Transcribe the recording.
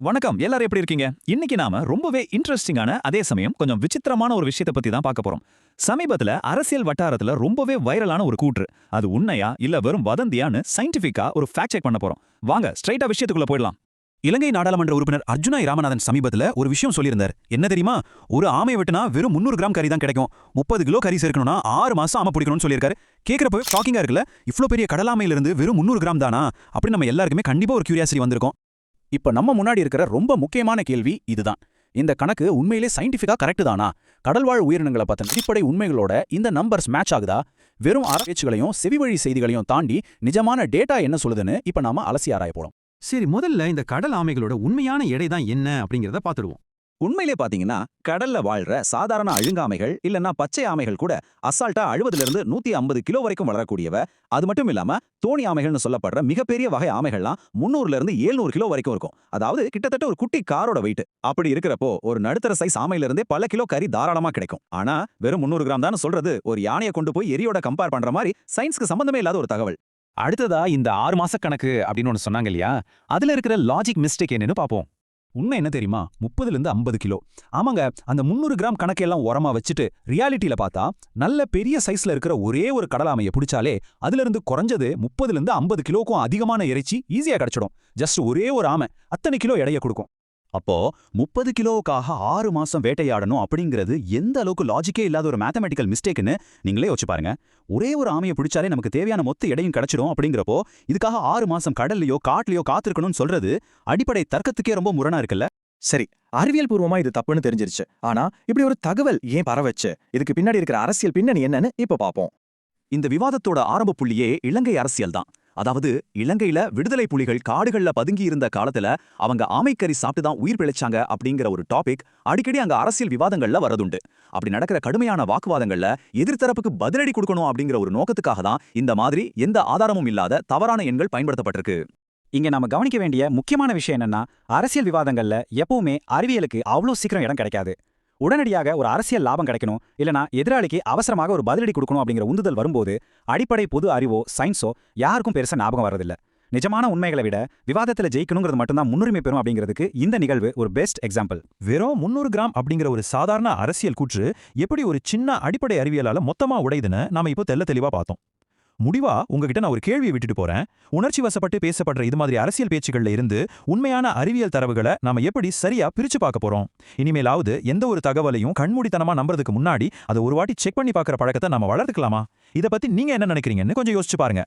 வணக்கம். எல்லாரும் எப்படி இருக்கீங்க? இன்னைக்கு நாம ரொம்பவே இன்ட்ரஸ்டிங்கான அதே சமயம் கொஞ்சம் விசித்திரமான ஒரு விஷயத்தை பத்தி தான் பார்க்க போறோம். சமீபத்துல அரசியல் வட்டாரத்துல ரொம்பவே வைரலான ஒரு கூற்று. அது உண்மையா இல்ல வெறும் வதந்தியான்னு சயின்டிஃபிக்கா ஒரு ஃபேக்ட் செக் பண்ண போறோம். வாங்க ஸ்ட்ரைட்டா விஷயத்துக்குள்ள போயிடலாம். இலங்கை நாடாளுமன்ற உறுப்பினர் அர்ஜுனா ராமநாதன் சமீபத்துல ஒரு விஷயம் சொல்லியிருந்தார். என்ன தெரியுமா? ஒரு ஆமையை வெட்டினா வெறும் 300 கிராம் கறி தான் கிடைக்கும். 30 கிலோ கறி சேர்க்கணும்னா 6 மாசம் ஆமை பிடிக்கணும்னு சொல்லியிருக்காரு. கேட்கிறப்ப ஷாக்கிங்கா இருக்குல்ல? இவ்ளோ பெரிய கடலாமையில இருந்து வெறும் 300 கிராம் தானா? அப்படி நம்ம எல்லாருக்குமே கண்டிப்பா ஒரு கியூரியாசிட்டி வந்திருக்கும். இப்ப நம்ம முன்னாடி இருக்கிற ரொம்ப முக்கியமான கேள்வி இதுதான். இந்த கணக்கு உண்மையிலே சயின்டிஃபிக்கா கரெக்ட் தானா? கடல்வாழ் உயிரினங்களை பத்தின அடிப்படை உண்மைகளோட இந்த நம்பர்ஸ் மேட்ச் ஆகுதா? வெறும் பேச்சுகளையும் செவிவழி செய்திகளையும் தாண்டி நிஜமான டேட்டா என்ன சொல்லுதுன்னு இப்ப நாம அலசி ஆராய போறோம். சரி, முதல்ல இந்த கடல் ஆமைகளோட உண்மையான எடை தான் என்ன அப்படிங்கறத பாத்துடுவோம். உண்மையிலே பாத்தீங்கன்னா கடல்ல வாழ்ற சாதாரண அழுங்காமைகள் இல்லன்னா பச்சை ஆமைகள் கூட அசால்ட்டா 60 இருந்து 150 கிலோ வரைக்கும் வளரக்கூடியவ. அது மட்டும் இல்லாம தோணி ஆமைகள்னு சொல்லப்படுற மிகப்பெரிய வகை ஆமைகள்லாம் 300 இருந்து 700 கிலோ வரைக்கும் இருக்கும். அதாவது கிட்டத்தட்ட ஒரு குட்டி காரோட வெயிட். அப்படி இருக்கிறப்போ ஒரு நடுத்தர சைஸ் ஆமையில இருந்தே பல கிலோ கறி தாராளமா கிடைக்கும். ஆனா வெறும் 300 கிராம் தான் சொல்றது ஒரு யானையை கொண்டு போய் எரியோட கம்பேர் பண்ற மாதிரி சயின்ஸ்க்கு சம்பந்தமே இல்லாத ஒரு தகவல். அடுத்ததா இந்த 6 மாச கணக்கு அப்படின்னு ஒன்னு சொன்னாங்க இல்லையா? அதுல இருக்கிற லாஜிக் மிஸ்டேக் என்னன்னு பாப்போம். உண்மை என்ன தெரியுமா? 30 இருந்து 50 கிலோ. ஆமாங்க, அந்த 300 கிராம் கணக்கெல்லாம் உரமா வச்சுட்டு ரியாலிட்டியில பார்த்தா நல்ல பெரிய சைஸ்ல இருக்கிற ஒரே ஒரு கடலாமையை பிடிச்சாலே அதுல இருந்து குறைஞ்சது 30 இருந்து 50 கிலோக்கும் அதிகமான இறைச்சி ஈஸியா கிடைச்சிடும். ஜஸ்ட் ஒரே ஒரு ஆமை அத்தனை கிலோ எடைய கொடுக்கும். அப்போ 30 கிலோவுக்காக 6 மாசம் வேட்டையாடணும் அப்படிங்கிறது எந்த அளவுக்கு லாஜிக்கே இல்லாத ஒரு மேத்தமெட்டிக்கல் மிஸ்டேக்னு நீங்களே யோசிச்சு பாருங்க. ஒரே ஒரு ஆமையை பிடிச்சாலே நமக்கு தேவையான மொத்த எடையும் கிடைச்சிடும் அப்படிங்கிறப்போ இதுக்காக 6 மாசம் கடல்லையோ காட்டுலயோ காத்திருக்கணும்னு சொல்றது அடிப்படை தர்க்கத்துக்கே ரொம்ப முரணா இருக்குல்ல? சரி, அறிவியல் பூர்வமா இது தப்புன்னு தெரிஞ்சிருச்சு. ஆனா இப்படி ஒரு தகவல் ஏன் பரவச்சு? இதுக்கு பின்னாடி இருக்கிற அரசியல் பின்னணி என்னன்னு இப்ப பாப்போம். இந்த விவாதத்தோட ஆரம்ப புள்ளியே இலங்கை அரசியல் தான். அதாவது இலங்கையில விடுதலை புலிகள் காடுகள்ல பதுங்கி இருந்த காலத்துல அவங்க ஆமைக்கறி சாப்பிட்டு தான் உயிர் பிழைச்சாங்க அப்படிங்கிற ஒரு டாபிக் அடிக்கடி அங்க அரசியல் விவாதங்கள்ல வரதுண்டு. அப்படி நடக்கிற கடுமையான வாக்குவாதங்கள்ல எதிர்த்தரப்புக்கு பதிலடி கொடுக்கணும் அப்படிங்கிற ஒரு நோக்கத்துக்காக தான் இந்த மாதிரி எந்த ஆதாரமும் இல்லாத தவறான எண்கள் பயன்படுத்தப்பட்டிருக்கு. இங்க நாம கவனிக்க வேண்டிய முக்கியமான விஷயம் என்னன்னா, அரசியல் விவாதங்கள்ல எப்பவுமே அறிவியலுக்கு அவ்வளோ சீக்கிரம் இடம் கிடைக்காது. உடனடியாக ஒரு அரசியல் லாபம் கிடைக்கணும், இல்லனா எதிராளிக்கு அவசரமாக ஒரு பதிலடி கொடுக்கணும் அப்படிங்கிற உந்துதல் வரும்போது அடிப்படை பொது அறிவோ சயின்ஸோ யாருக்கும் பெருசா ஞாபகம் வரதில்ல. நிஜமான உண்மைகளை விட விவாதத்துல ஜெயிக்கணுங்கிறது மட்டும்தான் முன்னுரிமை பெறும் அப்படிங்கிறதுக்கு இந்த நிகழ்வு ஒரு பெஸ்ட் எக்ஸாம்பிள். வெறும் 300 கிராம் அப்படிங்கிற ஒரு சாதாரண அரசியல் கூற்று எப்படி ஒரு சின்ன அடிப்படை அறிவியலால மொத்தமா உடையுதுன்னு நாம இப்போ தெள்ள தெளிவா பார்த்தோம். முடிவா உங்ககிட்ட நான் ஒரு கேள்வியை விட்டுட்டு போறேன். உணர்ச்சி வசப்பட்டு பேசப்படுற இது மாதிரி அரசியல் பேச்சுகள்ல இருந்து உண்மையான அறிவியல் தரவுகளை நாம எப்படி சரியா பிரிச்சு பார்க்க போறோம்? இனிமேலாவது எந்த ஒரு தகவலையும் கண்மூடித்தனமா நம்புறதுக்கு முன்னாடி அதை ஒரு வாட்டி செக் பண்ணி பார்க்குற பழக்கத்தை நாம வளர்த்துக்கலாமா? இதை பத்தி நீங்க என்ன நினைக்கிறீங்கன்னு கொஞ்சம் யோசிச்சு பாருங்க.